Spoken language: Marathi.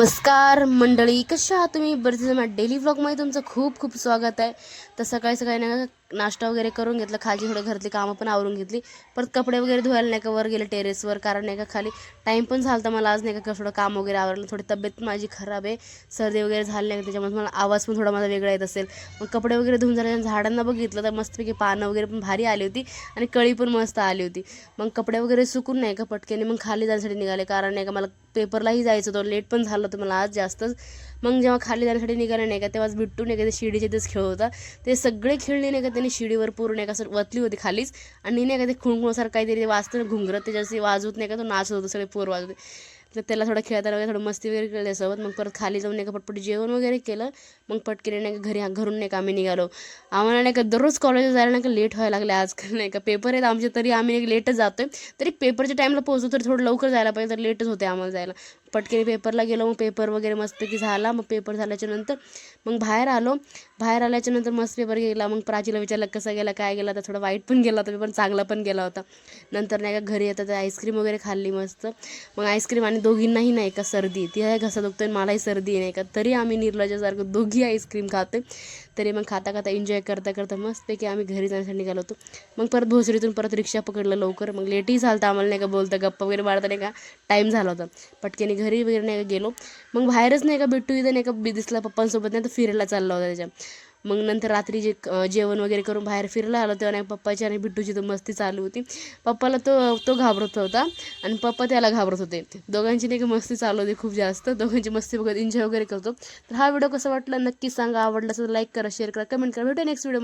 नमस्कार मंडळी, कशा आहात तुम्ही? बरेच माझ्या डेली व्लॉगमध्ये तुमचं खूप खूप स्वागत आहे. तर सकाळी सकाळी नाही का नाश्ता वगैरे करून घेतला, खाली थोडं घरातली कामं पण आवरून घेतली. परत कपडे वगैरे धुवायला नाही का वर गेले टेरेसवर, कारण नाही का खाली टाईम पण झाला होता मला आज नाही का थोडं काम वगैरे आवरलं. थोडी तब्येत पण माझी खराब आहे, सर्दी वगैरे झाली नाही का, त्याच्यामुळे मला आवाज पण थोडा माझा वेगळा येत असेल. मग कपडे वगैरे धुवून झाल्यानंतर झाडांना बघितलं तर मस्तपैकी पानं वगैरे पण भारी आली होती आणि कळी पण मस्त आली होती. मग कपडे वगैरे सुकून नाही का पटकेने मग खाली जाण्यासाठी निघाले, कारण नाही का मला पेपरलाही जायचं होतं, लेट पण झालं होतं मला आज जास्तच. मग जेव्हा खाली जाण्यासाठी निघाले नाही का, तेव्हाच बिट्टू नाही का ते शिडीचे तेच खेळ होता. ते सगळे खेळले नाही का त्यांनी शिडीवर पूर्ण नाही का असं वतली होती खालीच, आणि नाही का ते खुणखुणसारखं काहीतरी ते वाजतं घुंगरत त्याच्याशी वाजवत नाही का, तो नाचत होतो, सगळे पोर वाजवते. तर त्याला थोडं खेळताना वगैरे थोडं मस्ती वगैरे केली त्यासोबत. मग परत खाली जाऊन नाही का पटपट जेवण वगैरे केलं. मग पटकेने नाही का घरून नाही का आम्ही निघालो. आम्हाला नाही का दररोज कॉलेजला जायला नाही का लेट व्हायला लागले आजकाल नाही का, पेपर आहेत आमचे तरी आम्ही लेटच जातोय. तरी पेपरच्या टाईमला पोहोचतो तरी थोडं लवकर जायला पाहिजे, तर लेटच होते आम्हाला जायला. पटकेने पेपरला गेलो, मग पेपर वगैरे मस्तपैकी झाला. मग पेपर झाल्याच्या नंतर मग बाहेर आलो. बाहेर आल्याच्या नंतर मस्त पेपर गेला. मग प्राचीला विचारलं कसा गेला काय गेला, तर थोडा वाईट पण गेला होता पेपर, चांगला पण गेला होता. नंतर नाही का घरी येतात आईस्क्रीम वगैरे खाल्ली मस्त. मग आईस्क्रीम, आणि दोघींनाही नाही का सर्दी, ती आहे घसा दुखतोय मलाही सर्दी नाही का, तरी आम्ही निर्लज्जासारखं दोघी आईस्क्रीम खातोय. तरी मग खाता खाता एन्जॉय करता करता मस्तपैकी आम्ही घरी जाण्यासाठी निघालो होतो. मग परत भोसरीतून परत रिक्षा पकडलं लवकर. मग लेटही झालं होतं आम्हाला नाही का, बोलता गप्पा वगैरे मारता नाही का टाईम झाला होता. पटकेने घरी वगैरे नाही का गेलो. मग बाहेरच नाही का बिट्टू इथं नाही का दिसला पप्पांसोबत, नाही तर फिरायला चालला होता त्याच्या. मग नंतर रात्री जेवण वगैरे करून बाहेर फिरला आलो, तेव्हा नाही पप्पाची आणि बिट्टूची तर मस्ती चालू होती. पप्पाला तो घाबरत होता आणि पप्पा त्याला घाबरत होते. दोघांची नाही का मस्ती चालू होती खूप जास्त. दोघांची मस्ती बघत एन्जॉय वगैरे करतो. तर हा व्हिडिओ कसा वाटला नक्की सांगा. आवडला असेल लाईक करा, शेअर करा, कमेंट करा. भेटूया नेक्स्ट व्हिडिओ.